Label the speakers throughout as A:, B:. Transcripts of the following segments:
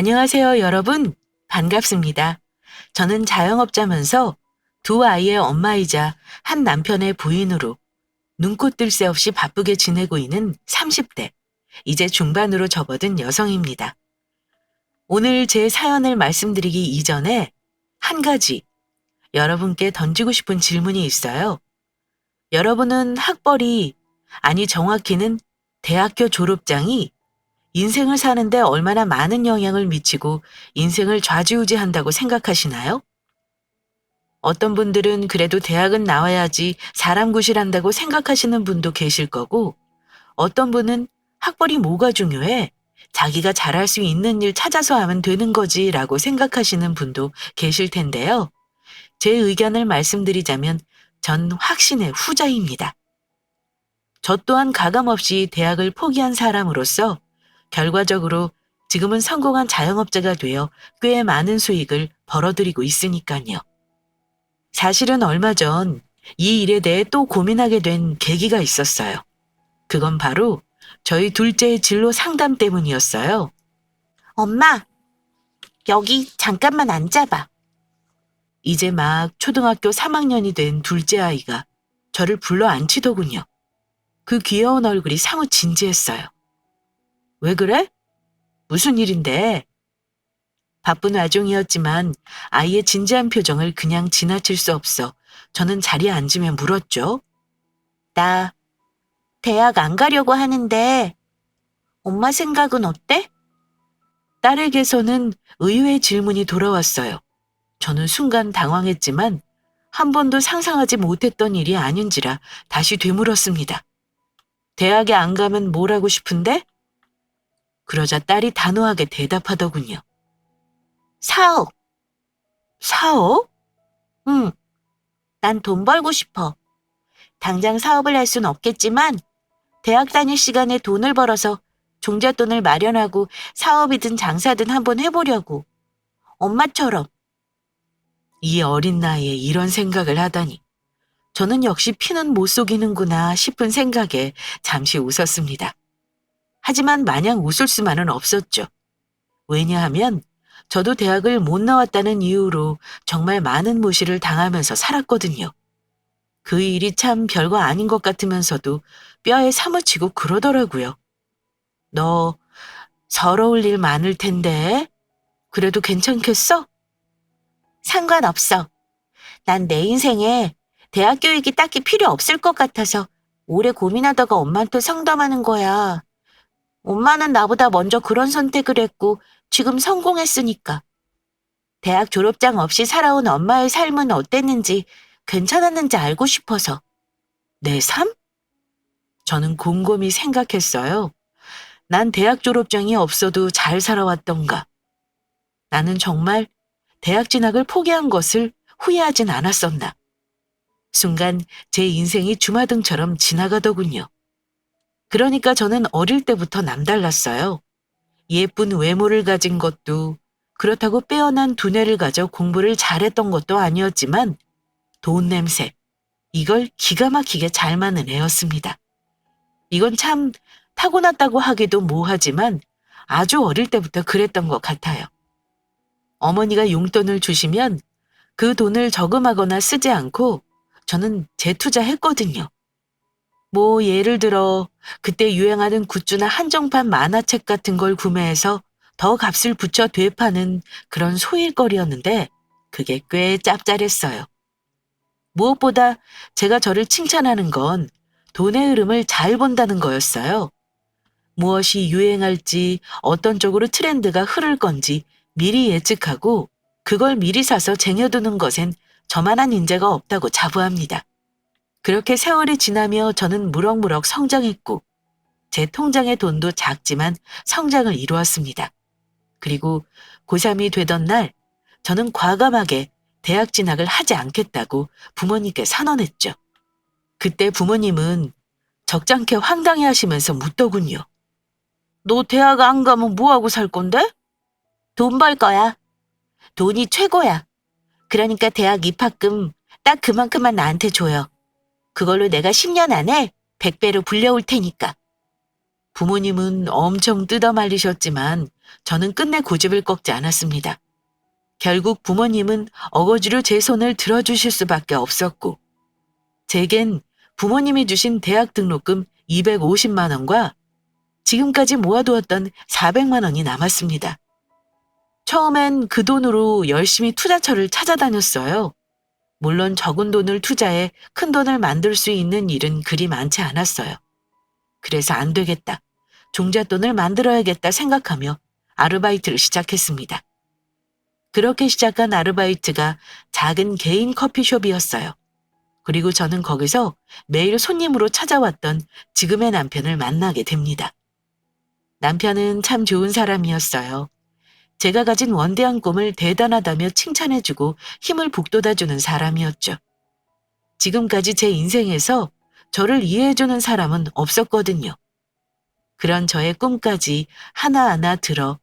A: 안녕하세요, 여러분. 반갑습니다. 저는 자영업자면서 두 아이의 엄마이자 한 남편의 부인으로 눈코 뜰 새 없이 바쁘게 지내고 있는 30대, 이제 중반으로 접어든 여성입니다. 오늘 제 사연을 말씀드리기 이전에 한 가지 여러분께 던지고 싶은 질문이 있어요. 여러분은 학벌이, 아니 정확히는 대학교 졸업장이 인생을 사는데 얼마나 많은 영향을 미치고 인생을 좌지우지한다고 생각하시나요? 어떤 분들은 그래도 대학은 나와야지 사람 구실한다고 생각하시는 분도 계실 거고, 어떤 분은 학벌이 뭐가 중요해? 자기가 잘할 수 있는 일 찾아서 하면 되는 거지라고 생각하시는 분도 계실 텐데요. 제 의견을 말씀드리자면 전 확신의 후자입니다. 저 또한 가감없이 대학을 포기한 사람으로서 결과적으로 지금은 성공한 자영업자가 되어 꽤 많은 수익을 벌어들이고 있으니까요. 사실은 얼마 전 이 일에 대해 또 고민하게 된 계기가 있었어요. 그건 바로 저희 둘째의 진로 상담 때문이었어요. 엄마, 여기 잠깐만 앉아봐. 이제 막 초등학교 3학년이 된 둘째 아이가 저를 불러 앉히더군요. 그 귀여운 얼굴이 사뭇 진지했어요. 왜 그래? 무슨 일인데? 바쁜 와중이었지만 아이의 진지한 표정을 그냥 지나칠 수 없어 저는 자리에 앉으며 물었죠. 나 대학 안 가려고 하는데 엄마 생각은 어때? 딸에게서는 의외의 질문이 돌아왔어요. 저는 순간 당황했지만 한 번도 상상하지 못했던 일이 아닌지라 다시 되물었습니다. 대학에 안 가면 뭘 하고 싶은데? 그러자 딸이 단호하게 대답하더군요. 사업. 사업? 응, 난 돈 벌고 싶어. 당장 사업을 할 순 없겠지만 대학 다닐 시간에 돈을 벌어서 종잣돈을 마련하고 사업이든 장사든 한번 해보려고. 엄마처럼. 이 어린 나이에 이런 생각을 하다니. 저는 역시 피는 못 속이는구나 싶은 생각에 잠시 웃었습니다. 하지만 마냥 웃을 수만은 없었죠. 왜냐하면 저도 대학을 못 나왔다는 이유로 정말 많은 무시를 당하면서 살았거든요. 그 일이 참 별거 아닌 것 같으면서도 뼈에 사무치고 그러더라고요. 너 서러울 일 많을 텐데 그래도 괜찮겠어? 상관없어. 난 내 인생에 대학 교육이 딱히 필요 없을 것 같아서 오래 고민하다가 엄마한테 상담하는 거야. 엄마는 나보다 먼저 그런 선택을 했고 지금 성공했으니까. 대학 졸업장 없이 살아온 엄마의 삶은 어땠는지 괜찮았는지 알고 싶어서. 내 삶? 저는 곰곰이 생각했어요. 난 대학 졸업장이 없어도 잘 살아왔던가. 나는 정말 대학 진학을 포기한 것을 후회하진 않았었나. 순간 제 인생이 주마등처럼 지나가더군요. 그러니까 저는 어릴 때부터 남달랐어요. 예쁜 외모를 가진 것도 그렇다고 빼어난 두뇌를 가져 공부를 잘했던 것도 아니었지만 돈 냄새, 이걸 기가 막히게 잘 맞는 애였습니다. 이건 참 타고났다고 하기도 뭐하지만 아주 어릴 때부터 그랬던 것 같아요. 어머니가 용돈을 주시면 그 돈을 저금하거나 쓰지 않고 저는 재투자했거든요. 뭐 예를 들어 그때 유행하는 굿즈나 한정판 만화책 같은 걸 구매해서 더 값을 붙여 되파는 그런 소일거리였는데 그게 꽤 짭짤했어요. 무엇보다 제가 저를 칭찬하는 건 돈의 흐름을 잘 본다는 거였어요. 무엇이 유행할지 어떤 쪽으로 트렌드가 흐를 건지 미리 예측하고 그걸 미리 사서 쟁여두는 것엔 저만한 인재가 없다고 자부합니다. 그렇게 세월이 지나며 저는 무럭무럭 성장했고 제 통장의 돈도 작지만 성장을 이루었습니다. 그리고 고3이 되던 날 저는 과감하게 대학 진학을 하지 않겠다고 부모님께 선언했죠. 그때 부모님은 적잖게 황당해하시면서 묻더군요. 너 대학 안 가면 뭐하고 살 건데? 돈 벌 거야. 돈이 최고야. 그러니까 대학 입학금 딱 그만큼만 나한테 줘요. 그걸로 내가 10년 안에 100배로 불려올 테니까. 부모님은 엄청 뜯어 말리셨지만 저는 끝내 고집을 꺾지 않았습니다. 결국 부모님은 어거지로 제 손을 들어주실 수밖에 없었고, 제겐 부모님이 주신 대학 등록금 250만 원과 지금까지 모아두었던 400만 원이 남았습니다. 처음엔 그 돈으로 열심히 투자처를 찾아다녔어요. 물론 적은 돈을 투자해 큰 돈을 만들 수 있는 일은 그리 많지 않았어요. 그래서 안 되겠다. 종잣돈을 만들어야겠다 생각하며 아르바이트를 시작했습니다. 그렇게 시작한 아르바이트가 작은 개인 커피숍이었어요. 그리고 저는 거기서 매일 손님으로 찾아왔던 지금의 남편을 만나게 됩니다. 남편은 참 좋은 사람이었어요. 제가 가진 원대한 꿈을 대단하다며 칭찬해주고 힘을 북돋아주는 사람이었죠. 지금까지 제 인생에서 저를 이해해주는 사람은 없었거든요. 그런 저의 꿈까지 하나하나 들어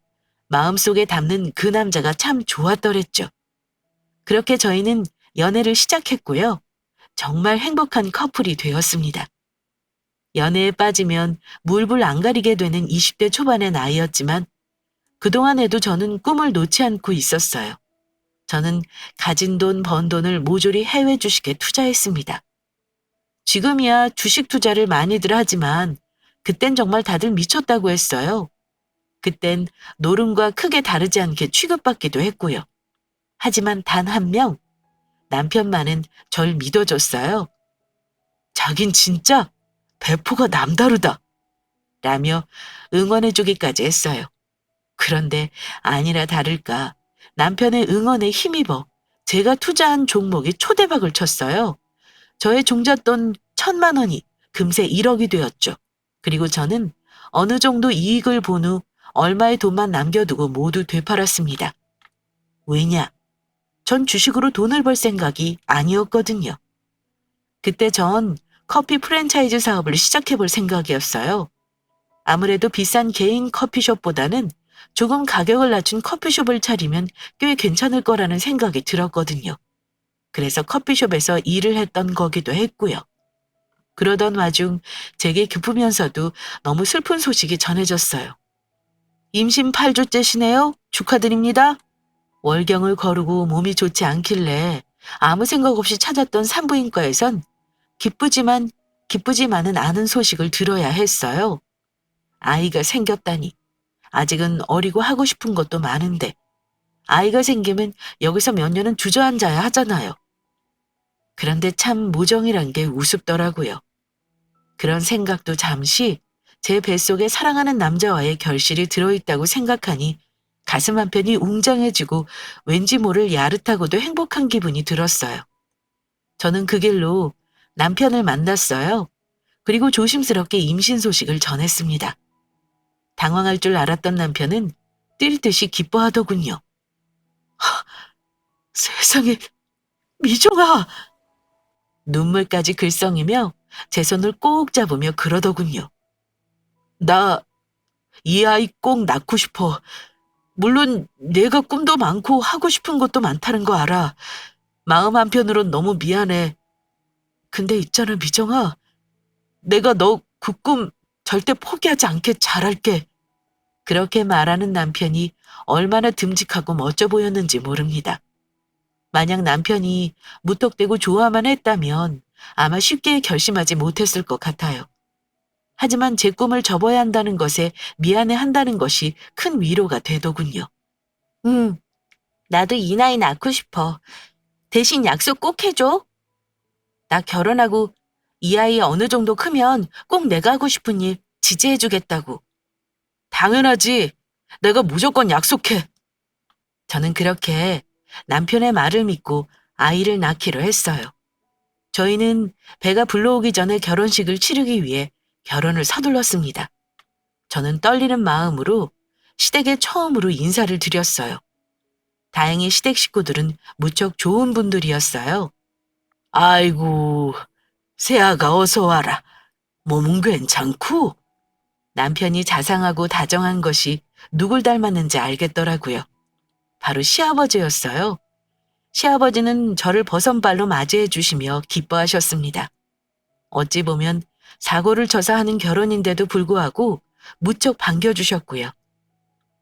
A: 마음속에 담는 그 남자가 참 좋았더랬죠. 그렇게 저희는 연애를 시작했고요. 정말 행복한 커플이 되었습니다. 연애에 빠지면 물불 안 가리게 되는 20대 초반의 나이였지만 그동안에도 저는 꿈을 놓지 않고 있었어요. 저는 가진 돈, 번 돈을 모조리 해외 주식에 투자했습니다. 지금이야 주식 투자를 많이들 하지만 그땐 정말 다들 미쳤다고 했어요. 그땐 노름과 크게 다르지 않게 취급받기도 했고요. 하지만 단 한 명, 남편만은 절 믿어줬어요. 자긴 진짜 배포가 남다르다 라며 응원해주기까지 했어요. 그런데 아니라 다를까 남편의 응원에 힘입어 제가 투자한 종목이 초대박을 쳤어요. 저의 종잣돈 1,000만 원이 금세 1억이 되었죠. 그리고 저는 어느 정도 이익을 본 후 얼마의 돈만 남겨두고 모두 되팔았습니다. 왜냐? 전 주식으로 돈을 벌 생각이 아니었거든요. 그때 전 커피 프랜차이즈 사업을 시작해볼 생각이었어요. 아무래도 비싼 개인 커피숍보다는 조금 가격을 낮춘 커피숍을 차리면 꽤 괜찮을 거라는 생각이 들었거든요. 그래서 커피숍에서 일을 했던 거기도 했고요. 그러던 와중 제게 기쁘면서도 너무 슬픈 소식이 전해졌어요. 임신 8주째시네요. 축하드립니다. 월경을 거르고 몸이 좋지 않길래 아무 생각 없이 찾았던 산부인과에선 기쁘지만은 않은 소식을 들어야 했어요. 아이가 생겼다니. 아직은 어리고 하고 싶은 것도 많은데 아이가 생기면 여기서 몇 년은 주저앉아야 하잖아요. 그런데 참 모정이란 게 우습더라고요. 그런 생각도 잠시 제 뱃속에 사랑하는 남자와의 결실이 들어있다고 생각하니 가슴 한편이 웅장해지고 왠지 모를 야릇하고도 행복한 기분이 들었어요. 저는 그 길로 남편을 만났어요. 그리고 조심스럽게 임신 소식을 전했습니다. 당황할 줄 알았던 남편은 뛸 듯이 기뻐하더군요. 세상에, 미정아! 눈물까지 글썽이며 제 손을 꼭 잡으며 그러더군요. 나 이 아이 꼭 낳고 싶어. 물론 내가 꿈도 많고 하고 싶은 것도 많다는 거 알아. 마음 한편으론 너무 미안해. 근데 있잖아, 미정아. 내가 너 그 꿈 절대 포기하지 않게 잘할게. 그렇게 말하는 남편이 얼마나 듬직하고 멋져 보였는지 모릅니다. 만약 남편이 무턱대고 좋아만 했다면 아마 쉽게 결심하지 못했을 것 같아요. 하지만 제 꿈을 접어야 한다는 것에 미안해한다는 것이 큰 위로가 되더군요. 나도 이 나이 낳고 싶어. 대신 약속 꼭 해줘. 나 결혼하고 이 아이 어느 정도 크면 꼭 내가 하고 싶은 일 지지해주겠다고. 당연하지. 내가 무조건 약속해. 저는 그렇게 남편의 말을 믿고 아이를 낳기로 했어요. 저희는 배가 불러오기 전에 결혼식을 치르기 위해 결혼을 서둘렀습니다. 저는 떨리는 마음으로 시댁에 처음으로 인사를 드렸어요. 다행히 시댁 식구들은 무척 좋은 분들이었어요. 아이고, 새아가 어서 와라. 몸은 괜찮고? 남편이 자상하고 다정한 것이 누굴 닮았는지 알겠더라고요. 바로 시아버지였어요. 시아버지는 저를 버선발로 맞이해 주시며 기뻐하셨습니다. 어찌 보면 사고를 쳐서 하는 결혼인데도 불구하고 무척 반겨주셨고요.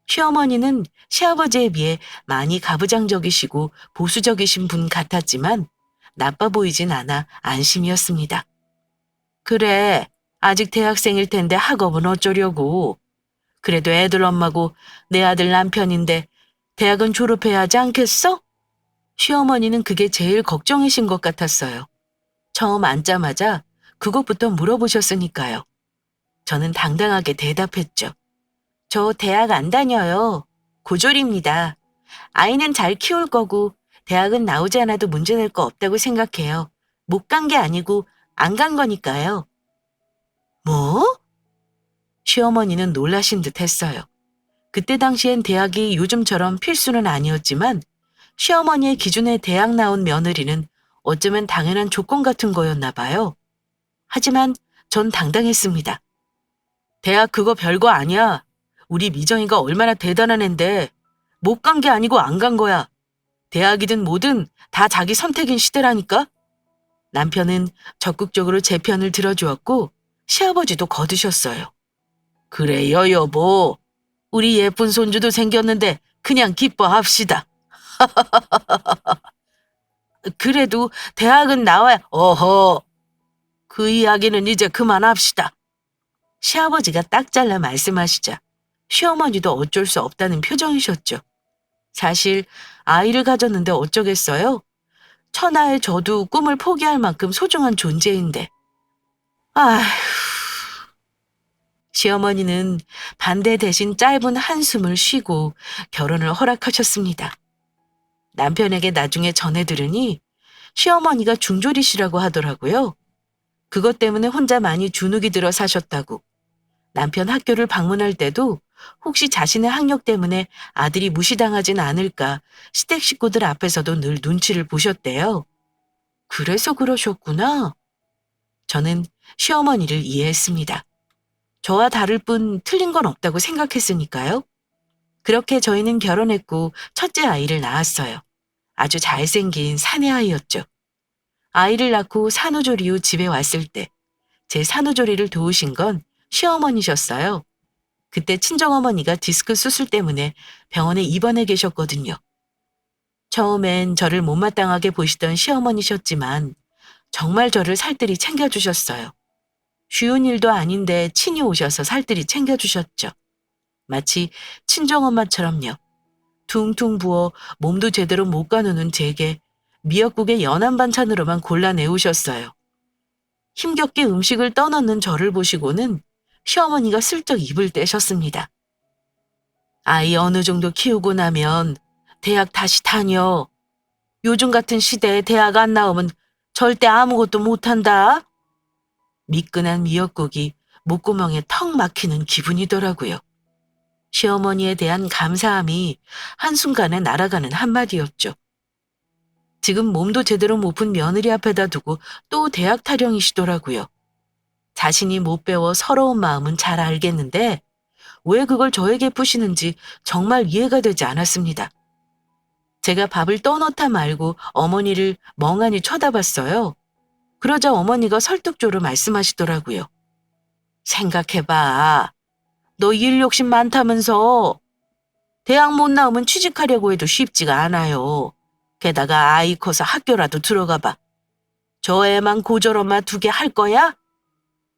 A: 시어머니는 시아버지에 비해 많이 가부장적이시고 보수적이신 분 같았지만 나빠 보이진 않아 안심이었습니다. 그래, 아직 대학생일 텐데 학업은 어쩌려고. 그래도 애들 엄마고 내 아들 남편인데 대학은 졸업해야 하지 않겠어? 시어머니는 그게 제일 걱정이신 것 같았어요. 처음 앉자마자 그것부터 물어보셨으니까요. 저는 당당하게 대답했죠. 저 대학 안 다녀요. 고졸입니다. 아이는 잘 키울 거고 대학은 나오지 않아도 문제될 거 없다고 생각해요. 못 간 게 아니고 안 간 거니까요. 뭐? 시어머니는 놀라신 듯 했어요. 그때 당시엔 대학이 요즘처럼 필수는 아니었지만 시어머니의 기준에 대학 나온 며느리는 어쩌면 당연한 조건 같은 거였나 봐요. 하지만 전 당당했습니다. 대학 그거 별거 아니야. 우리 미정이가 얼마나 대단한 앤데 못 간 게 아니고 안 간 거야. 대학이든 뭐든 다 자기 선택인 시대라니까. 남편은 적극적으로 제 편을 들어주었고 시아버지도 거두셨어요. 그래요, 여보. 우리 예쁜 손주도 생겼는데 그냥 기뻐합시다. 그래도 대학은 나와야, 어허. 그 이야기는 이제 그만합시다. 시아버지가 딱 잘라 말씀하시자 시어머니도 어쩔 수 없다는 표정이셨죠. 사실 아이를 가졌는데 어쩌겠어요? 천하의 저도 꿈을 포기할 만큼 소중한 존재인데. 아휴. 시어머니는 반대 대신 짧은 한숨을 쉬고 결혼을 허락하셨습니다. 남편에게 나중에 전해 들으니 시어머니가 중졸이시라고 하더라고요. 그것 때문에 혼자 많이 주눅이 들어 사셨다고. 남편 학교를 방문할 때도 혹시 자신의 학력 때문에 아들이 무시당하진 않을까 시댁 식구들 앞에서도 늘 눈치를 보셨대요. 그래서 그러셨구나. 저는 시어머니를 이해했습니다. 저와 다를 뿐 틀린 건 없다고 생각했으니까요. 그렇게 저희는 결혼했고 첫째 아이를 낳았어요. 아주 잘생긴 사내 아이였죠. 아이를 낳고 산후조리 후 집에 왔을 때 제 산후조리를 도우신 건 시어머니셨어요. 그때 친정어머니가 디스크 수술 때문에 병원에 입원해 계셨거든요. 처음엔 저를 못마땅하게 보시던 시어머니셨지만 정말 저를 살뜰히 챙겨주셨어요. 쉬운 일도 아닌데 친히 오셔서 살뜰히 챙겨주셨죠. 마치 친정엄마처럼요. 퉁퉁 부어 몸도 제대로 못 가누는 제게 미역국에 연한 반찬으로만 골라내오셨어요. 힘겹게 음식을 떠넣는 저를 보시고는 시어머니가 슬쩍 입을 떼셨습니다. 아이 어느 정도 키우고 나면 대학 다시 다녀. 요즘 같은 시대에 대학 안 나오면 절대 아무것도 못한다. 미끈한 미역국이 목구멍에 턱 막히는 기분이더라고요. 시어머니에 대한 감사함이 한순간에 날아가는 한마디였죠. 지금 몸도 제대로 못 푼 며느리 앞에다 두고 또 대학 타령이시더라고요. 자신이 못 배워 서러운 마음은 잘 알겠는데 왜 그걸 저에게 푸시는지 정말 이해가 되지 않았습니다. 제가 밥을 떠넣다 말고 어머니를 멍하니 쳐다봤어요. 그러자 어머니가 설득조로 말씀하시더라고요. 생각해봐. 너 일 욕심 많다면서. 대학 못 나오면 취직하려고 해도 쉽지가 않아요. 게다가 아이 커서 학교라도 들어가 봐. 저 애만 고졸 엄마 2개 할 거야?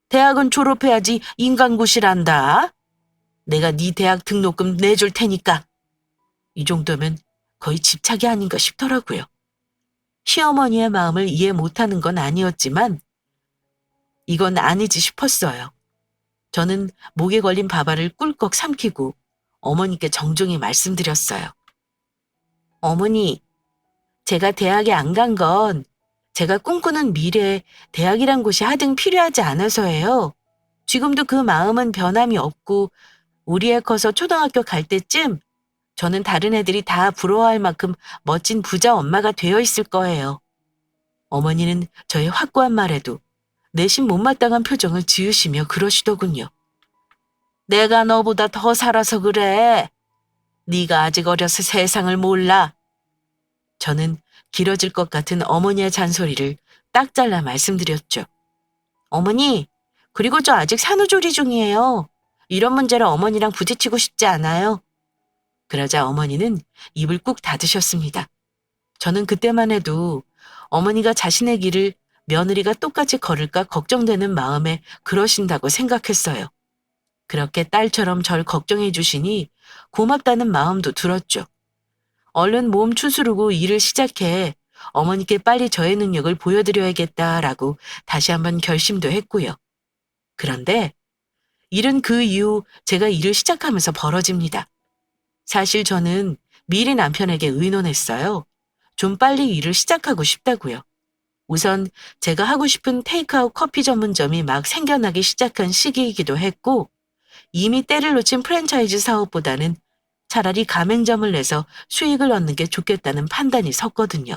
A: 대학은 졸업해야지 인간고시란다. 내가 네 대학 등록금 내줄 테니까. 이 정도면 거의 집착이 아닌가 싶더라고요. 시어머니의 마음을 이해 못하는 건 아니었지만 이건 아니지 싶었어요. 저는 목에 걸린 밥알을 꿀꺽 삼키고 어머니께 정중히 말씀드렸어요. 어머니, 제가 대학에 안 간 건 제가 꿈꾸는 미래에 대학이란 곳이 하등 필요하지 않아서예요. 지금도 그 마음은 변함이 없고 우리 애 커서 초등학교 갈 때쯤 저는 다른 애들이 다 부러워할 만큼 멋진 부자 엄마가 되어 있을 거예요. 어머니는 저의 확고한 말에도 내심 못마땅한 표정을 지으시며 그러시더군요. 내가 너보다 더 살아서 그래. 네가 아직 어려서 세상을 몰라. 저는 길어질 것 같은 어머니의 잔소리를 딱 잘라 말씀드렸죠. 어머니, 그리고 저 아직 산후조리 중이에요. 이런 문제로 어머니랑 부딪히고 싶지 않아요. 그러자 어머니는 입을 꾹 닫으셨습니다. 저는 그때만 해도 어머니가 자신의 길을 며느리가 똑같이 걸을까 걱정되는 마음에 그러신다고 생각했어요. 그렇게 딸처럼 절 걱정해 주시니 고맙다는 마음도 들었죠. 얼른 몸 추스르고 일을 시작해 어머니께 빨리 저의 능력을 보여드려야겠다라고 다시 한번 결심도 했고요. 그런데 일은 그 이후 제가 일을 시작하면서 벌어집니다. 사실 저는 미리 남편에게 의논했어요. 좀 빨리 일을 시작하고 싶다고요. 우선 제가 하고 싶은 테이크아웃 커피 전문점이 막 생겨나기 시작한 시기이기도 했고, 이미 때를 놓친 프랜차이즈 사업보다는 차라리 가맹점을 내서 수익을 얻는 게 좋겠다는 판단이 섰거든요.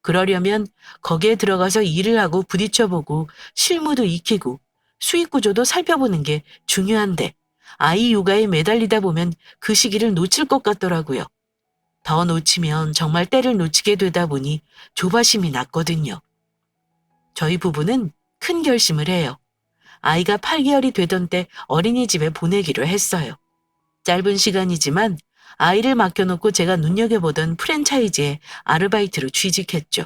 A: 그러려면 거기에 들어가서 일을 하고 부딪혀보고 실무도 익히고 수익 구조도 살펴보는 게 중요한데, 아이 육아에 매달리다 보면 그 시기를 놓칠 것 같더라고요. 더 놓치면 정말 때를 놓치게 되다 보니 조바심이 났거든요. 저희 부부는 큰 결심을 해요. 아이가 8개월이 되던 때 어린이집에 보내기로 했어요. 짧은 시간이지만 아이를 맡겨놓고 제가 눈여겨보던 프랜차이즈에 아르바이트로 취직했죠.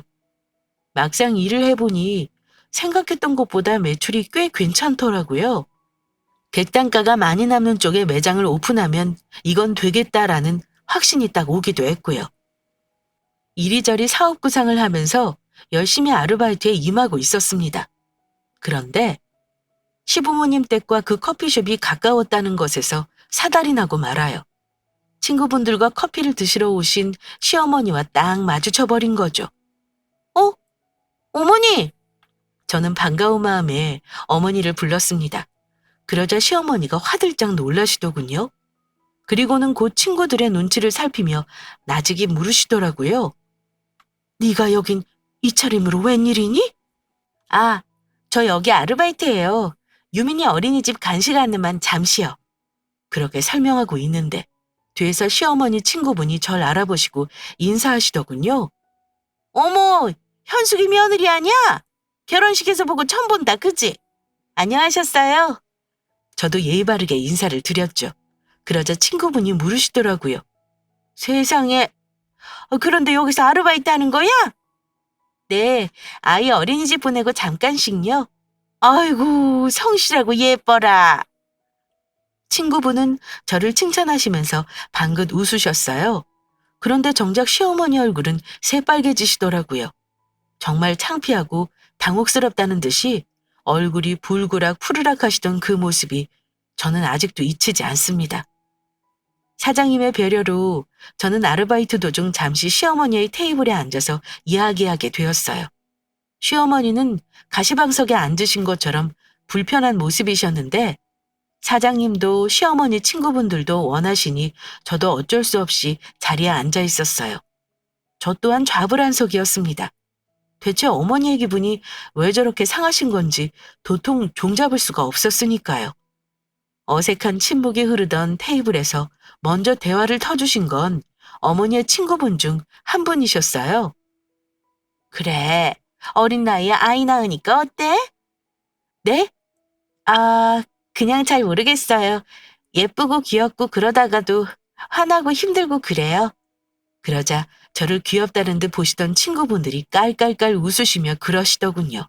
A: 막상 일을 해보니 생각했던 것보다 매출이 꽤 괜찮더라고요. 객단가가 많이 남는 쪽에 매장을 오픈하면 이건 되겠다라는 확신이 딱 오기도 했고요. 이리저리 사업 구상을 하면서 열심히 아르바이트에 임하고 있었습니다. 그런데 시부모님 댁과 그 커피숍이 가까웠다는 것에서 사달이 나고 말아요. 친구분들과 커피를 드시러 오신 시어머니와 딱 마주쳐버린 거죠. 어? 어머니! 저는 반가운 마음에 어머니를 불렀습니다. 그러자 시어머니가 화들짝 놀라시더군요. 그리고는 곧 친구들의 눈치를 살피며 나직이 물으시더라고요. 네가 여긴 이 차림으로 웬일이니? 아, 저 여기 아르바이트예요. 유민이 어린이집 간식 안내만 잠시요. 그렇게 설명하고 있는데 뒤에서 시어머니 친구분이 절 알아보시고 인사하시더군요. 어머, 현숙이 며느리 아니야? 결혼식에서 보고 처음 본다, 그치? 안녕하셨어요? 저도 예의 바르게 인사를 드렸죠. 그러자 친구분이 물으시더라고요. 세상에, 그런데 여기서 아르바이트 하는 거야? 네, 아이 어린이집 보내고 잠깐씩요. 아이고, 성실하고 예뻐라. 친구분은 저를 칭찬하시면서 방긋 웃으셨어요. 그런데 정작 시어머니 얼굴은 새빨개지시더라고요. 정말 창피하고 당혹스럽다는 듯이 얼굴이 불그락 푸르락 하시던 그 모습이 저는 아직도 잊히지 않습니다. 사장님의 배려로 저는 아르바이트 도중 잠시 시어머니의 테이블에 앉아서 이야기하게 되었어요. 시어머니는 가시방석에 앉으신 것처럼 불편한 모습이셨는데 사장님도 시어머니 친구분들도 원하시니 저도 어쩔 수 없이 자리에 앉아 있었어요. 저 또한 좌불안석이었습니다. 대체 어머니의 기분이 왜 저렇게 상하신 건지 도통 종잡을 수가 없었으니까요. 어색한 침묵이 흐르던 테이블에서 먼저 대화를 터주신 건 어머니의 친구분 중 한 분이셨어요. 그래, 어린 나이에 아이 낳으니까 어때? 네? 아, 그냥 잘 모르겠어요. 예쁘고 귀엽고 그러다가도 화나고 힘들고 그래요. 그러자 저를 귀엽다는 듯 보시던 친구분들이 깔깔깔 웃으시며 그러시더군요.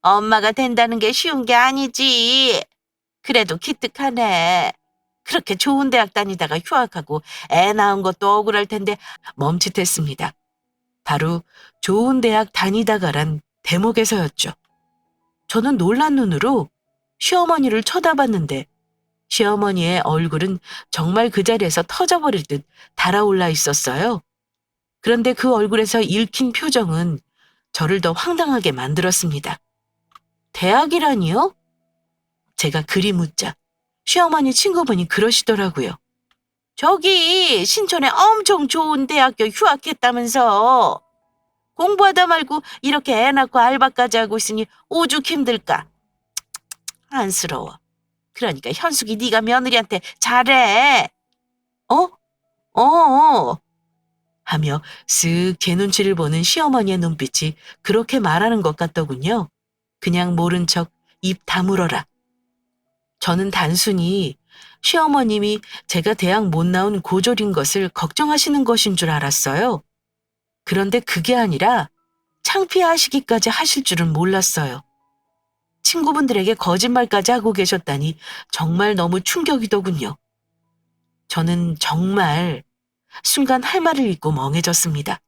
A: 엄마가 된다는 게 쉬운 게 아니지. 그래도 기특하네. 그렇게 좋은 대학 다니다가 휴학하고 애 낳은 것도 억울할 텐데 멈칫했습니다. 바로 좋은 대학 다니다가란 대목에서였죠. 저는 놀란 눈으로 시어머니를 쳐다봤는데 시어머니의 얼굴은 정말 그 자리에서 터져버릴 듯 달아올라 있었어요. 그런데 그 얼굴에서 읽힌 표정은 저를 더 황당하게 만들었습니다. 대학이라니요? 제가 그리 묻자 시어머니 친구분이 그러시더라고요. 저기 신촌에 엄청 좋은 대학교 휴학했다면서. 공부하다 말고 이렇게 애 낳고 알바까지 하고 있으니 오죽 힘들까. 안쓰러워. 그러니까 현숙이 네가 며느리한테 잘해. 어? 어어. 하며 쓱 제 눈치를 보는 시어머니의 눈빛이 그렇게 말하는 것 같더군요. 그냥 모른 척 입 다물어라. 저는 단순히 시어머님이 제가 대학 못 나온 고졸인 것을 걱정하시는 것인 줄 알았어요. 그런데 그게 아니라 창피하시기까지 하실 줄은 몰랐어요. 친구분들에게 거짓말까지 하고 계셨다니 정말 너무 충격이더군요. 저는 정말 순간 할 말을 잃고 멍해졌습니다.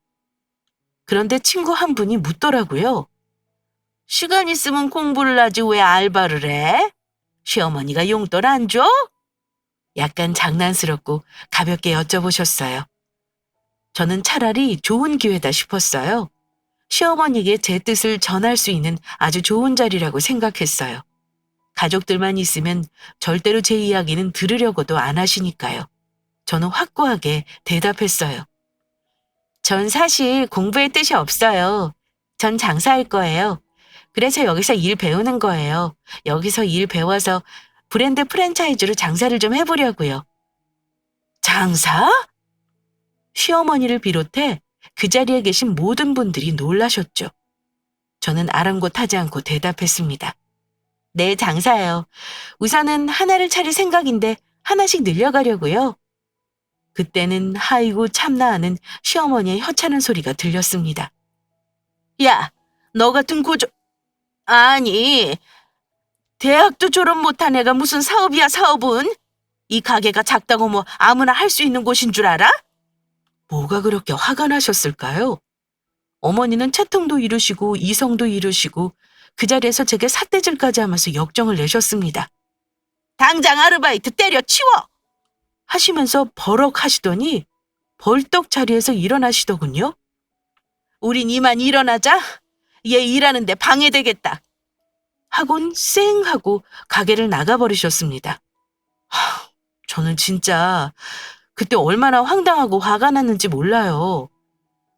A: 그런데 친구 한 분이 묻더라고요. 시간 있으면 공부를 하지 왜 알바를 해? 시어머니가 용돈 안 줘? 약간 장난스럽고 가볍게 여쭤보셨어요. 저는 차라리 좋은 기회다 싶었어요. 시어머니에게 제 뜻을 전할 수 있는 아주 좋은 자리라고 생각했어요. 가족들만 있으면 절대로 제 이야기는 들으려고도 안 하시니까요. 저는 확고하게 대답했어요. 전 사실 공부의 뜻이 없어요. 전 장사할 거예요. 그래서 여기서 일 배우는 거예요. 여기서 일 배워서 브랜드 프랜차이즈로 장사를 좀 해보려고요. 장사? 시어머니를 비롯해 그 자리에 계신 모든 분들이 놀라셨죠. 저는 아랑곳하지 않고 대답했습니다. 네, 장사예요. 우선은 하나를 차릴 생각인데 하나씩 늘려가려고요. 그때는 하이고 참나 하는 시어머니의 혀차는 소리가 들렸습니다. 야, 너 같은 아니, 대학도 졸업 못한 애가 무슨 사업이야, 사업은? 이 가게가 작다고 뭐 아무나 할 수 있는 곳인 줄 알아? 뭐가 그렇게 화가 나셨을까요? 어머니는 채통도 이루시고 이성도 이루시고 그 자리에서 제게 삿대질까지 하면서 역정을 내셨습니다. 당장 아르바이트 때려치워! 하시면서 버럭 하시더니 벌떡 자리에서 일어나시더군요. 우린 이만 일어나자. 얘 일하는데 방해되겠다. 하곤 쌩 하고 가게를 나가버리셨습니다. 저는 진짜 그때 얼마나 황당하고 화가 났는지 몰라요.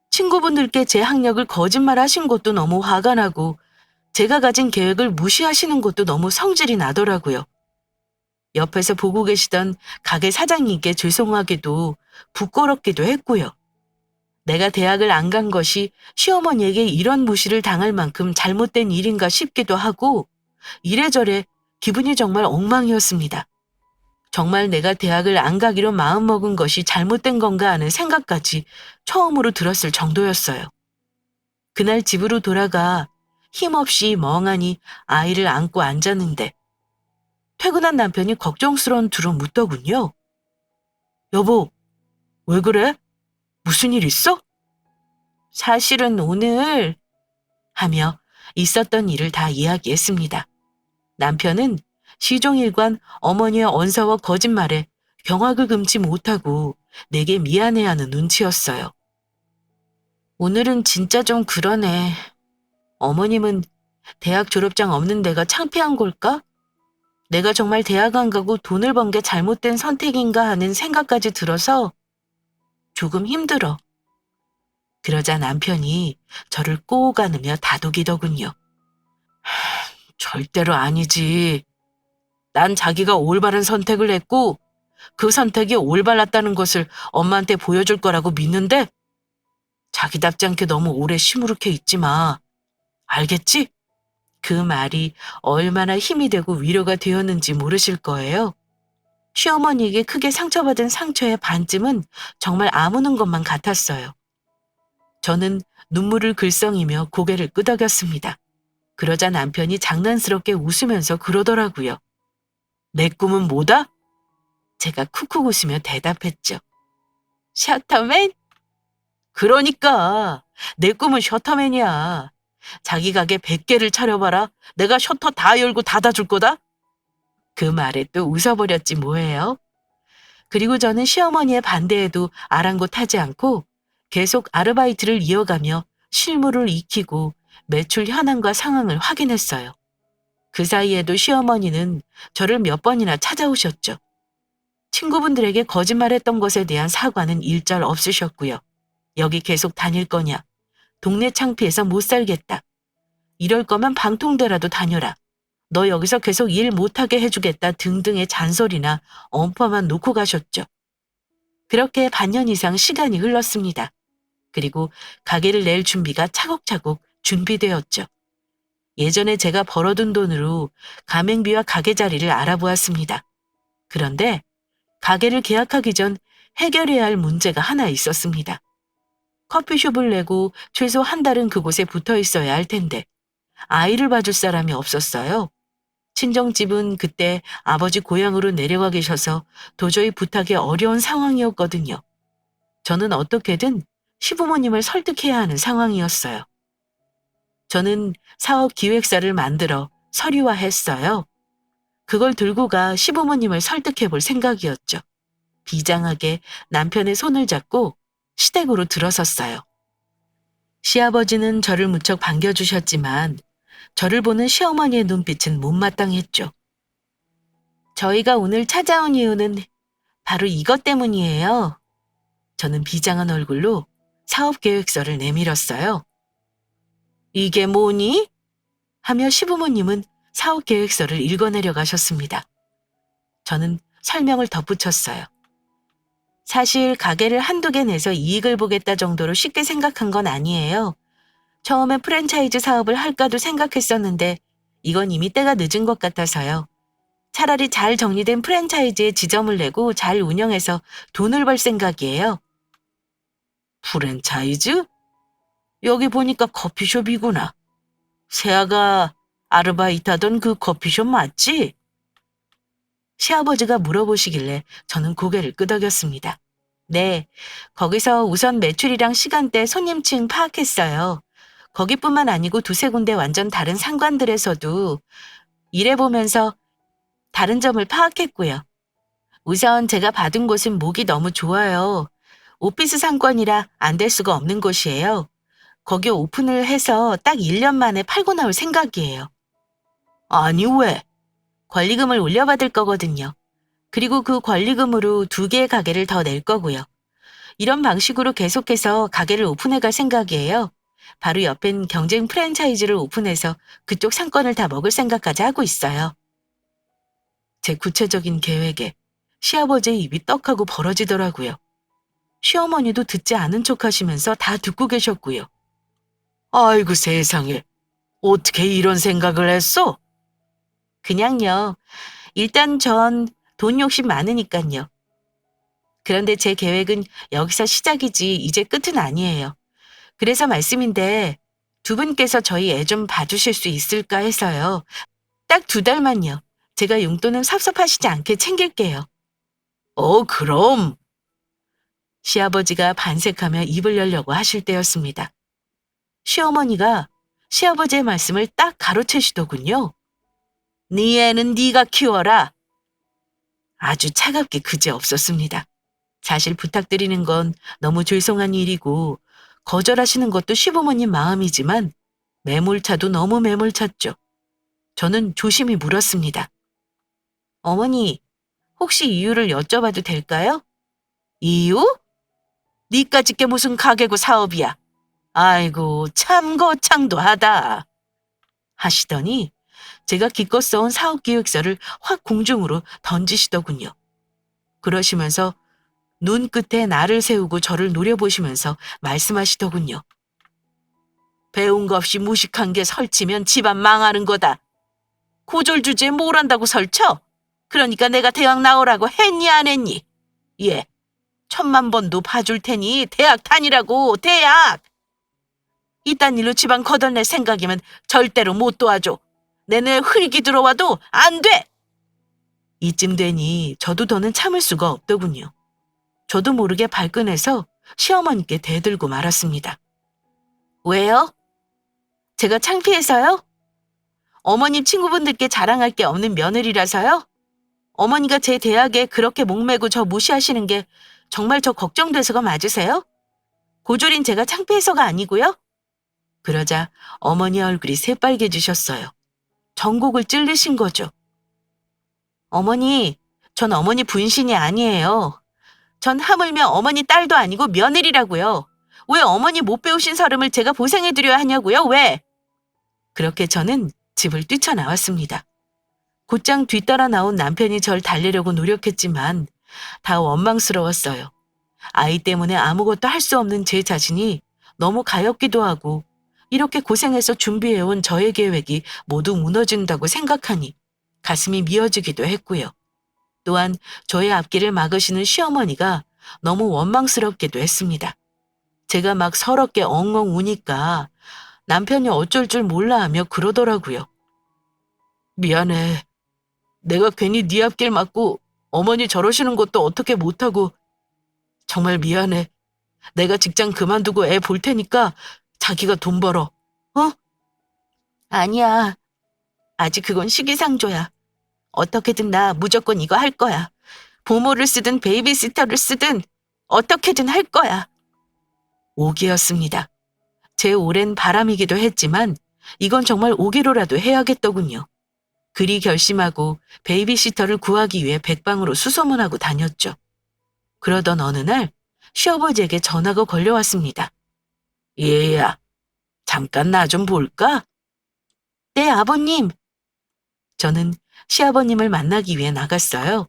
A: 친구분들께 제 학력을 거짓말 하신 것도 너무 화가 나고 제가 가진 계획을 무시하시는 것도 너무 성질이 나더라고요. 옆에서 보고 계시던 가게 사장님께 죄송하게도 부끄럽기도 했고요. 내가 대학을 안 간 것이 시어머니에게 이런 무시를 당할 만큼 잘못된 일인가 싶기도 하고 이래저래 기분이 정말 엉망이었습니다. 정말 내가 대학을 안 가기로 마음먹은 것이 잘못된 건가 하는 생각까지 처음으로 들었을 정도였어요. 그날 집으로 돌아가 힘없이 멍하니 아이를 안고 앉았는데 퇴근한 남편이 걱정스러운 투로 묻더군요. 여보, 왜 그래? 무슨 일 있어? 사실은 오늘 하며 있었던 일을 다 이야기했습니다. 남편은 시종일관 어머니의 언사와 거짓말에 경악을 금치 못하고 내게 미안해하는 눈치였어요. 오늘은 진짜 좀 그러네. 어머님은 대학 졸업장 없는 내가 창피한 걸까? 내가 정말 대학 안 가고 돈을 번 게 잘못된 선택인가 하는 생각까지 들어서 조금 힘들어. 그러자 남편이 저를 꼭 안으며 다독이더군요. 절대로 아니지. 난 자기가 올바른 선택을 했고 그 선택이 올바랐다는 것을 엄마한테 보여줄 거라고 믿는데 자기답지 않게 너무 오래 시무룩해 있지 마. 알겠지? 그 말이 얼마나 힘이 되고 위로가 되었는지 모르실 거예요. 시어머니에게 크게 상처받은 상처의 반쯤은 정말 아무는 것만 같았어요. 저는 눈물을 글썽이며 고개를 끄덕였습니다. 그러자 남편이 장난스럽게 웃으면서 그러더라고요. 내 꿈은 뭐다? 제가 쿡쿡 웃으며 대답했죠. 셔터맨? 그러니까 내 꿈은 셔터맨이야. 자기 가게 100개를 차려봐라. 내가 셔터 다 열고 닫아줄 거다. 그 말에 또 웃어버렸지 뭐예요. 그리고 저는 시어머니의 반대에도 아랑곳하지 않고 계속 아르바이트를 이어가며 실무를 익히고 매출 현황과 상황을 확인했어요. 그 사이에도 시어머니는 저를 몇 번이나 찾아오셨죠. 친구분들에게 거짓말했던 것에 대한 사과는 일절 없으셨고요. 여기 계속 다닐 거냐? 동네 창피해서 못 살겠다. 이럴 거면 방통대라도 다녀라. 너 여기서 계속 일 못하게 해주겠다 등등의 잔소리나 엄포만 놓고 가셨죠. 그렇게 반년 이상 시간이 흘렀습니다. 그리고 가게를 낼 준비가 차곡차곡 준비되었죠. 예전에 제가 벌어둔 돈으로 가맹비와 가게 자리를 알아보았습니다. 그런데 가게를 계약하기 전 해결해야 할 문제가 하나 있었습니다. 커피숍을 내고 최소 한 달은 그곳에 붙어 있어야 할 텐데 아이를 봐줄 사람이 없었어요. 친정집은 그때 아버지 고향으로 내려가 계셔서 도저히 부탁이 어려운 상황이었거든요. 저는 어떻게든 시부모님을 설득해야 하는 상황이었어요. 저는 사업 기획서를 만들어 서류화했어요. 그걸 들고 가 시부모님을 설득해 볼 생각이었죠. 비장하게 남편의 손을 잡고 시댁으로 들어섰어요. 시아버지는 저를 무척 반겨주셨지만 저를 보는 시어머니의 눈빛은 못마땅했죠. 저희가 오늘 찾아온 이유는 바로 이것 때문이에요. 저는 비장한 얼굴로 사업 계획서를 내밀었어요. 이게 뭐니? 하며 시부모님은 사업 계획서를 읽어내려 가셨습니다. 저는 설명을 덧붙였어요. 사실 가게를 한두 개 내서 이익을 보겠다 정도로 쉽게 생각한 건 아니에요. 처음엔 프랜차이즈 사업을 할까도 생각했었는데 이건 이미 때가 늦은 것 같아서요. 차라리 잘 정리된 프랜차이즈에 지점을 내고 잘 운영해서 돈을 벌 생각이에요. 프랜차이즈? 여기 보니까 커피숍이구나. 세아가 아르바이트 하던 그 커피숍 맞지? 시아버지가 물어보시길래 저는 고개를 끄덕였습니다. 네, 거기서 우선 매출이랑 시간대, 손님층 파악했어요. 거기뿐만 아니고 두세 군데 완전 다른 상관들에서도 일해보면서 다른 점을 파악했고요. 우선 제가 받은 곳은 목이 너무 좋아요. 오피스 상권이라 안 될 수가 없는 곳이에요. 거기 오픈을 해서 딱 1년 만에 팔고 나올 생각이에요. 아니 왜? 권리금을 올려받을 거거든요. 그리고 그 권리금으로 2개의 가게를 더 낼 거고요. 이런 방식으로 계속해서 가게를 오픈해 갈 생각이에요. 바로 옆엔 경쟁 프랜차이즈를 오픈해서 그쪽 상권을 다 먹을 생각까지 하고 있어요. 제 구체적인 계획에 시아버지의 입이 떡하고 벌어지더라고요. 시어머니도 듣지 않은 척 하시면서 다 듣고 계셨고요. 아이고 세상에, 어떻게 이런 생각을 했어? 그냥요. 일단 전 돈 욕심 많으니깐요. 그런데 제 계획은 여기서 시작이지 이제 끝은 아니에요. 그래서 말씀인데 두 분께서 저희 애 좀 봐주실 수 있을까 해서요. 딱 2달만요. 제가 용돈은 섭섭하시지 않게 챙길게요. 그럼. 시아버지가 반색하며 입을 열려고 하실 때였습니다. 시어머니가 시아버지의 말씀을 딱 가로채시더군요. 네 애는 네가 키워라. 아주 차갑게 그지없었습니다. 사실 부탁드리는 건 너무 죄송한 일이고 거절하시는 것도 시부모님 마음이지만 매몰차도 너무 매몰찼죠. 저는 조심히 물었습니다. 어머니, 혹시 이유를 여쭤봐도 될까요? 이유? 니까짓 게 무슨 가게고 사업이야. 아이고 참 거창도 하다. 하시더니 제가 기껏 써온 사업기획서를 확 공중으로 던지시더군요. 그러시면서 눈끝에 나를 세우고 저를 노려보시면서 말씀하시더군요. 배운 거 없이 무식한 게 설치면 집안 망하는 거다. 고졸 주제에 뭘 한다고 설쳐? 그러니까 내가 대학 나오라고 했니 안 했니? 예, 1000만 번도 봐줄 테니 대학 다니라고 대학. 이딴 일로 집안 거덜낼 생각이면 절대로 못 도와줘. 내 눈에 흙이 들어와도 안 돼. 이쯤 되니 저도 더는 참을 수가 없더군요. 저도 모르게 발끈해서 시어머니께 대들고 말았습니다. 왜요? 제가 창피해서요? 어머님 친구분들께 자랑할 게 없는 며느리라서요? 어머니가 제 대학에 그렇게 목매고 저 무시하시는 게 정말 저 걱정돼서가 맞으세요? 고졸인 제가 창피해서가 아니고요? 그러자 어머니 얼굴이 새빨개지셨어요. 전곡을 찔리신 거죠. 어머니, 전 어머니 분신이 아니에요. 전 하물며 어머니 딸도 아니고 며느리라고요. 왜 어머니 못 배우신 서름을 제가 보상해드려야 하냐고요? 왜? 그렇게 저는 집을 뛰쳐나왔습니다. 곧장 뒤따라 나온 남편이 절 달래려고 노력했지만 다 원망스러웠어요. 아이 때문에 아무것도 할 수 없는 제 자신이 너무 가엾기도 하고 이렇게 고생해서 준비해온 저의 계획이 모두 무너진다고 생각하니 가슴이 미어지기도 했고요. 또한 저의 앞길을 막으시는 시어머니가 너무 원망스럽기도 했습니다. 제가 막 서럽게 엉엉 우니까 남편이 어쩔 줄 몰라 하며 그러더라고요. 미안해. 내가 괜히 네 앞길 막고 어머니 저러시는 것도 어떻게 못하고 정말 미안해. 내가 직장 그만두고 애 볼 테니까 자기가 돈 벌어. 어? 아니야. 아직 그건 시기상조야. 어떻게든 나 무조건 이거 할 거야. 부모를 쓰든 베이비시터를 쓰든 어떻게든 할 거야. 오기였습니다. 제 오랜 바람이기도 했지만 이건 정말 오기로라도 해야겠더군요. 그리 결심하고 베이비시터를 구하기 위해 백방으로 수소문하고 다녔죠. 그러던 어느 날 시아버지에게 전화가 걸려왔습니다. 얘야, 잠깐 나 좀 볼까? 네, 아버님. 저는 시아버님을 만나기 위해 나갔어요.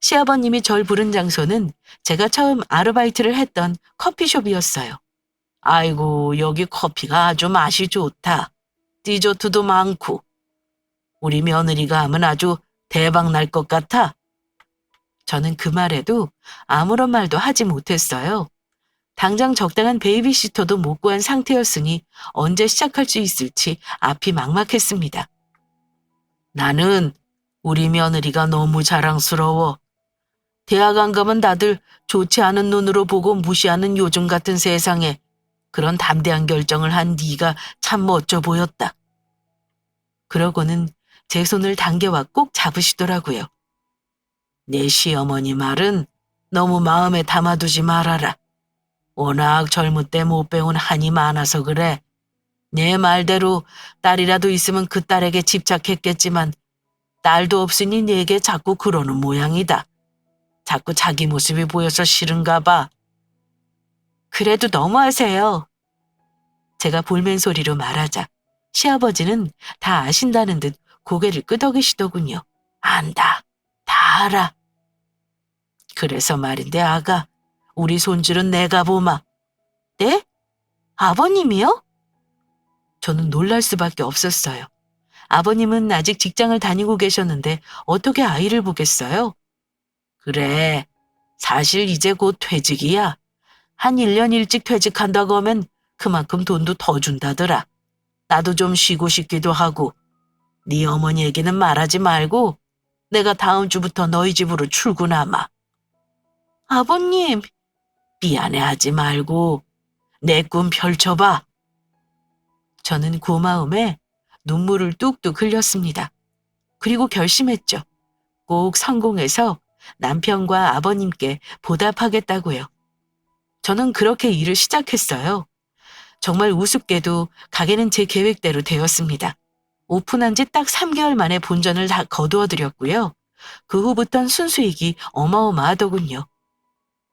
A: 시아버님이 절 부른 장소는 제가 처음 아르바이트를 했던 커피숍이었어요. 아이고, 여기 커피가 아주 맛이 좋다. 디저트도 많고. 우리 며느리가 하면 아주 대박 날 것 같아. 저는 그 말에도 아무런 말도 하지 못했어요. 당장 적당한 베이비시터도 못 구한 상태였으니 언제 시작할 수 있을지 앞이 막막했습니다. 나는 우리 며느리가 너무 자랑스러워. 대학 안 가면 다들 좋지 않은 눈으로 보고 무시하는 요즘 같은 세상에 그런 담대한 결정을 한 네가 참 멋져 보였다. 그러고는 제 손을 당겨와 꼭 잡으시더라고요. 내 시어머니 말은 너무 마음에 담아두지 말아라. 워낙 젊을 때 못 배운 한이 많아서 그래. 내 말대로 딸이라도 있으면 그 딸에게 집착했겠지만 딸도 없으니 내게 자꾸 그러는 모양이다. 자꾸 자기 모습이 보여서 싫은가 봐. 그래도 너무하세요. 제가 볼멘 소리로 말하자 시아버지는 다 아신다는 듯 고개를 끄덕이시더군요. 안다. 다 알아. 그래서 말인데 아가, 우리 손주는 내가 보마. 네? 아버님이요? 저는 놀랄 수밖에 없었어요. 아버님은 아직 직장을 다니고 계셨는데 어떻게 아이를 보겠어요? 그래, 사실 이제 곧 퇴직이야. 한 1년 일찍 퇴직한다고 하면 그만큼 돈도 더 준다더라. 나도 좀 쉬고 싶기도 하고. 네 어머니에게는 말하지 말고 내가 다음 주부터 너희 집으로 출근하마. 아버님. 미안해하지 말고 내 꿈 펼쳐봐. 저는 고마움에 눈물을 뚝뚝 흘렸습니다. 그리고 결심했죠. 꼭 성공해서 남편과 아버님께 보답하겠다고요. 저는 그렇게 일을 시작했어요. 정말 우습게도 가게는 제 계획대로 되었습니다. 오픈한 지 딱 3개월 만에 본전을 다 거두어드렸고요. 그 후부턴 순수익이 어마어마하더군요.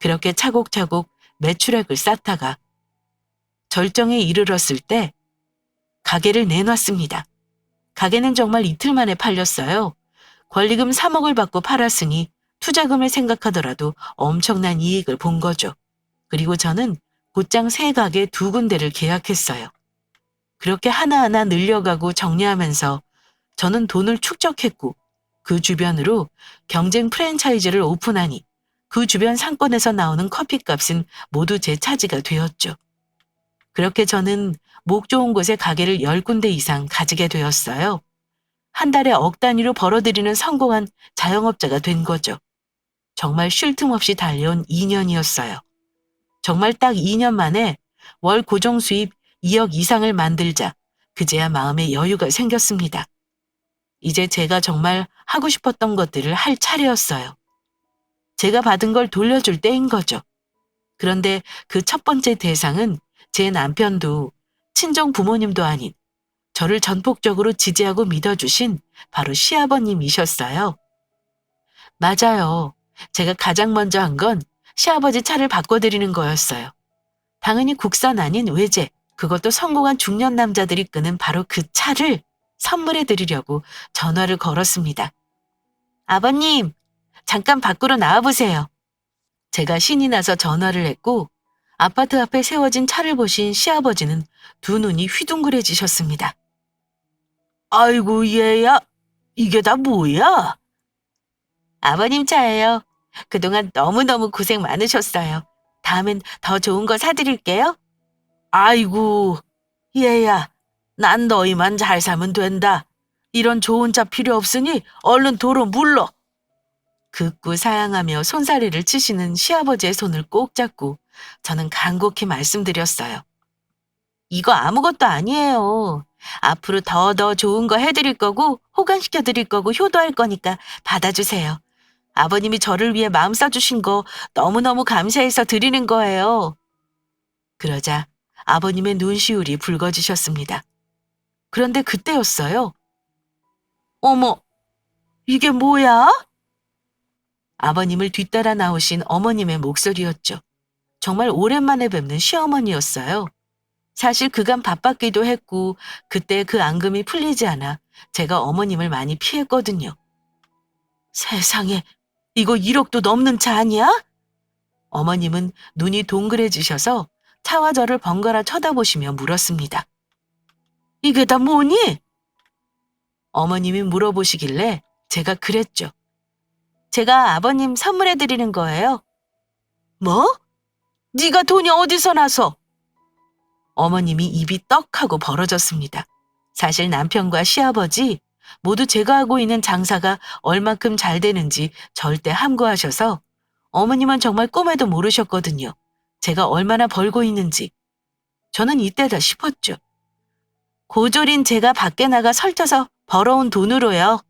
A: 그렇게 차곡차곡 매출액을 쌓다가 절정에 이르렀을 때 가게를 내놨습니다. 가게는 정말 이틀 만에 팔렸어요. 권리금 3억을 받고 팔았으니 투자금을 생각하더라도 엄청난 이익을 본 거죠. 그리고 저는 곧장 새 가게 2군데를 계약했어요. 그렇게 하나하나 늘려가고 정리하면서 저는 돈을 축적했고 그 주변으로 경쟁 프랜차이즈를 오픈하니 그 주변 상권에서 나오는 커피값은 모두 제 차지가 되었죠. 그렇게 저는 목 좋은 곳에 가게를 10군데 이상 가지게 되었어요. 한 달에 억 단위로 벌어들이는 성공한 자영업자가 된 거죠. 정말 쉴 틈 없이 달려온 2년이었어요. 정말 딱 2년 만에 월 고정 수입 2억 이상을 만들자 그제야 마음에 여유가 생겼습니다. 이제 제가 정말 하고 싶었던 것들을 할 차례였어요. 제가 받은 걸 돌려줄 때인 거죠. 그런데 그 첫 번째 대상은 제 남편도 친정 부모님도 아닌 저를 전폭적으로 지지하고 믿어주신 바로 시아버님이셨어요. 맞아요. 제가 가장 먼저 한 건 시아버지 차를 바꿔드리는 거였어요. 당연히 국산 아닌 외제, 그것도 성공한 중년 남자들이 끄는 바로 그 차를 선물해 드리려고 전화를 걸었습니다. 아버님, 잠깐 밖으로 나와보세요. 제가 신이 나서 전화를 했고 아파트 앞에 세워진 차를 보신 시아버지는 두 눈이 휘둥그레지셨습니다. 아이고 얘야, 이게 다 뭐야? 아버님 차예요. 그동안 너무너무 고생 많으셨어요. 다음엔 더 좋은 거 사드릴게요. 아이고, 얘야, 난 너희만 잘 살면 된다. 이런 좋은 차 필요 없으니 얼른 도로 물러. 극구 사양하며 손사래를 치시는 시아버지의 손을 꼭 잡고 저는 간곡히 말씀드렸어요. 이거 아무것도 아니에요. 앞으로 더 좋은 거 해드릴 거고 호강시켜 드릴 거고 효도할 거니까 받아주세요. 아버님이 저를 위해 마음 써주신 거 너무너무 감사해서 드리는 거예요. 그러자 아버님의 눈시울이 붉어지셨습니다. 그런데 그때였어요. 어머, 이게 뭐야? 아버님을 뒤따라 나오신 어머님의 목소리였죠. 정말 오랜만에 뵙는 시어머니였어요. 사실 그간 바빴기도 했고 그때 그 앙금이 풀리지 않아 제가 어머님을 많이 피했거든요. 세상에, 이거 1억도 넘는 차 아니야? 어머님은 눈이 동그래지셔서 차와 저를 번갈아 쳐다보시며 물었습니다. 이게 다 뭐니? 어머님이 물어보시길래 제가 그랬죠. 제가 아버님 선물해드리는 거예요. 뭐? 네가 돈이 어디서 나서? 어머님이 입이 떡하고 벌어졌습니다. 사실 남편과 시아버지 모두 제가 하고 있는 장사가 얼만큼 잘 되는지 절대 함구하셔서 어머님은 정말 꿈에도 모르셨거든요. 제가 얼마나 벌고 있는지. 저는 이때다 싶었죠. 고졸인 제가 밖에 나가 설쳐서 벌어온 돈으로요.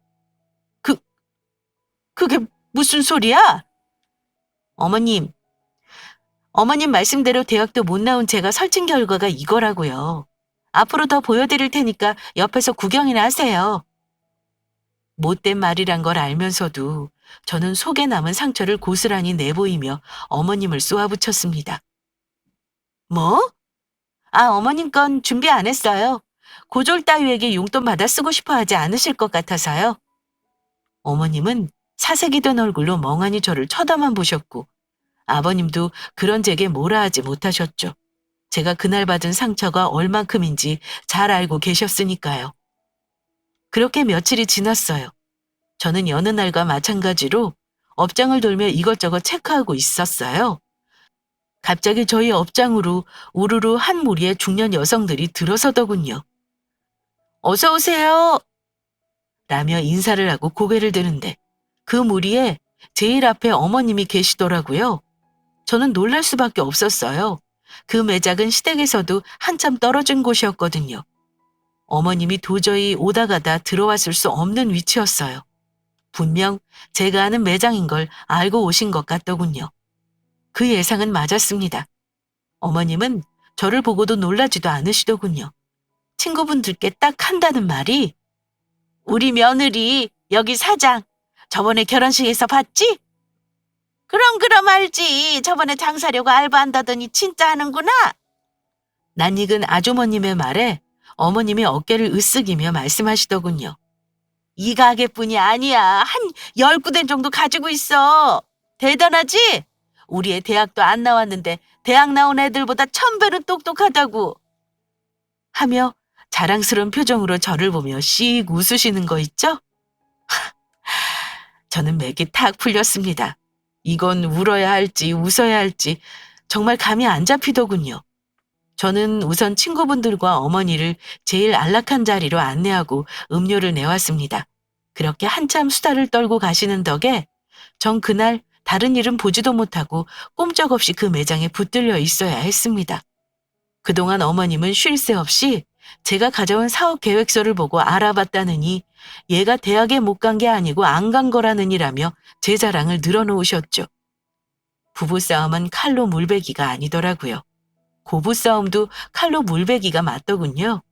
A: 그게 무슨 소리야? 어머님 말씀대로 대학도 못 나온 제가 설친 결과가 이거라고요. 앞으로 더 보여드릴 테니까 옆에서 구경이나 하세요. 못된 말이란 걸 알면서도 저는 속에 남은 상처를 고스란히 내보이며 어머님을 쏘아붙였습니다. 뭐? 어머님 건 준비 안 했어요. 고졸 따위에게 용돈 받아 쓰고 싶어 하지 않으실 것 같아서요. 어머님은 사색이 된 얼굴로 멍하니 저를 쳐다만 보셨고 아버님도 그런 제게 뭐라 하지 못하셨죠. 제가 그날 받은 상처가 얼만큼인지 잘 알고 계셨으니까요. 그렇게 며칠이 지났어요. 저는 여느 날과 마찬가지로 업장을 돌며 이것저것 체크하고 있었어요. 갑자기 저희 업장으로 우르르 한 무리의 중년 여성들이 들어서더군요. 어서 오세요. 라며 인사를 하고 고개를 드는데 그 무리에 제일 앞에 어머님이 계시더라고요. 저는 놀랄 수밖에 없었어요. 그 매장은 시댁에서도 한참 떨어진 곳이었거든요. 어머님이 도저히 오다 가다 들어왔을 수 없는 위치였어요. 분명 제가 아는 매장인 걸 알고 오신 것 같더군요. 그 예상은 맞았습니다. 어머님은 저를 보고도 놀라지도 않으시더군요. 친구분들께 딱 한다는 말이 우리 며느리 여기 사장 저번에 결혼식에서 봤지? 그럼 알지. 저번에 장사려고 알바한다더니 진짜 하는구나. 낯익은 아주머님의 말에 어머님이 어깨를 으쓱이며 말씀하시더군요. 이 가게뿐이 아니야. 한 10구대 정도 가지고 있어. 대단하지? 우리 애 대학도 안 나왔는데 대학 나온 애들보다 1000배는 똑똑하다고. 하며 자랑스러운 표정으로 저를 보며 씩 웃으시는 거 있죠? 저는 맥이 탁 풀렸습니다. 이건 울어야 할지 웃어야 할지 정말 감이 안 잡히더군요. 저는 우선 친구분들과 어머니를 제일 안락한 자리로 안내하고 음료를 내왔습니다. 그렇게 한참 수다를 떨고 가시는 덕에 전 그날 다른 일은 보지도 못하고 꼼짝없이 그 매장에 붙들려 있어야 했습니다. 그동안 어머님은 쉴 새 없이 제가 가져온 사업 계획서를 보고 알아봤다느니 얘가 대학에 못 간 게 아니고 안 간 거라느니라며 제 자랑을 늘어놓으셨죠. 부부싸움은 칼로 물베기가 아니더라고요. 고부싸움도 칼로 물베기가 맞더군요.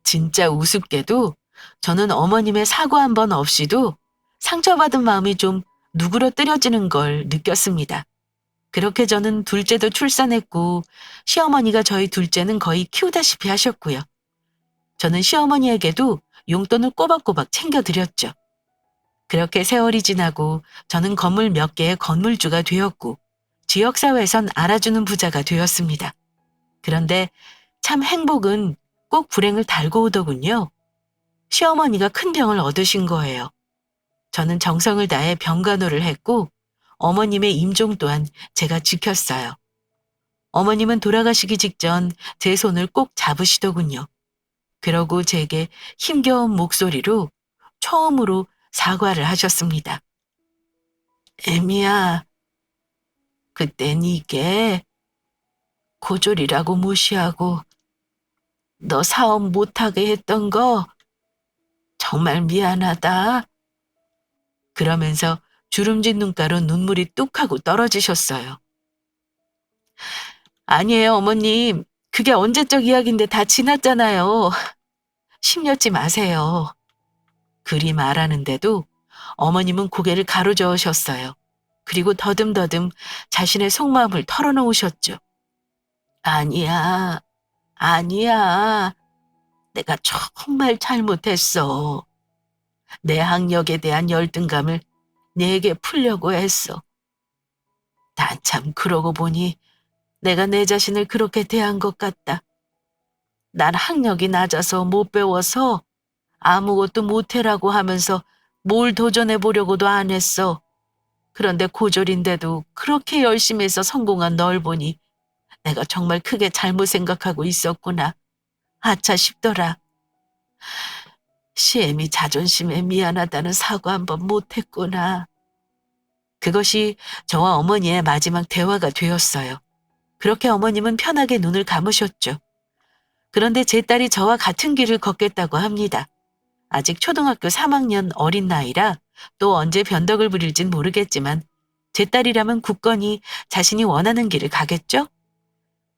A: 진짜 우습게도 저는 어머님의 사과 한 번 없이도 상처받은 마음이 좀 누그러뜨려지는 걸 느꼈습니다. 그렇게 저는 둘째도 출산했고 시어머니가 저희 둘째는 거의 키우다시피 하셨고요. 저는 시어머니에게도 용돈을 꼬박꼬박 챙겨드렸죠. 그렇게 세월이 지나고 저는 건물 몇 개의 건물주가 되었고 지역사회에선 알아주는 부자가 되었습니다. 그런데 참 행복은 꼭 불행을 달고 오더군요. 시어머니가 큰 병을 얻으신 거예요. 저는 정성을 다해 병간호를 했고 어머님의 임종 또한 제가 지켰어요. 어머님은 돌아가시기 직전 제 손을 꼭 잡으시더군요. 그러고 제게 힘겨운 목소리로 처음으로 사과를 하셨습니다. 애미야, 그땐 이게 고졸이라고 무시하고 너 사업 못하게 했던 거 정말 미안하다. 그러면서 주름진 눈가로 눈물이 뚝 하고 떨어지셨어요. 아니에요, 어머님. 그게 언제적 이야기인데 다 지났잖아요. 심려지 마세요. 그리 말하는데도 어머님은 고개를 가로저으셨어요. 그리고 더듬더듬 자신의 속마음을 털어놓으셨죠. 아니야, 아니야. 내가 정말 잘못했어. 내 학력에 대한 열등감을 내게 풀려고 했어. 난 참 그러고 보니 내가 내 자신을 그렇게 대한 것 같다. 난 학력이 낮아서 못 배워서 아무것도 못해라고 하면서 뭘 도전해 보려고도 안 했어. 그런데 고졸인데도 그렇게 열심히 해서 성공한 널 보니 내가 정말 크게 잘못 생각하고 있었구나. 아차 싶더라. 시엠이 자존심에 미안하다는 사과 한번 못했구나. 그것이 저와 어머니의 마지막 대화가 되었어요. 그렇게 어머님은 편하게 눈을 감으셨죠. 그런데 제 딸이 저와 같은 길을 걷겠다고 합니다. 아직 초등학교 3학년 어린 나이라 또 언제 변덕을 부릴진 모르겠지만 제 딸이라면 굳건히 자신이 원하는 길을 가겠죠?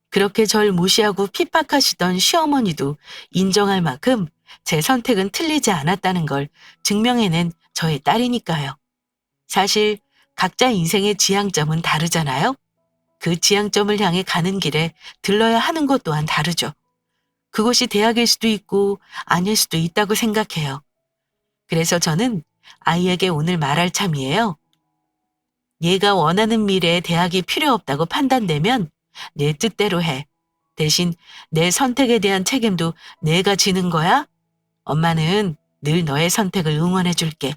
A: 그렇게 절 무시하고 핍박하시던 시어머니도 인정할 만큼 제 선택은 틀리지 않았다는 걸 증명해낸 저의 딸이니까요. 사실 각자 인생의 지향점은 다르잖아요. 그 지향점을 향해 가는 길에 들러야 하는 것 또한 다르죠. 그것이 대학일 수도 있고 아닐 수도 있다고 생각해요. 그래서 저는 아이에게 오늘 말할 참이에요. 얘가 원하는 미래에 대학이 필요 없다고 판단되면 내 뜻대로 해. 대신 내 선택에 대한 책임도 내가 지는 거야? 엄마는 늘 너의 선택을 응원해 줄게.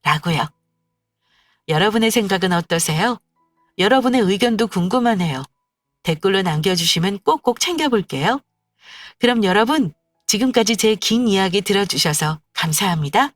A: 라고요. 여러분의 생각은 어떠세요? 여러분의 의견도 궁금하네요. 댓글로 남겨주시면 꼭꼭 챙겨볼게요. 그럼 여러분, 지금까지 제 긴 이야기 들어주셔서 감사합니다.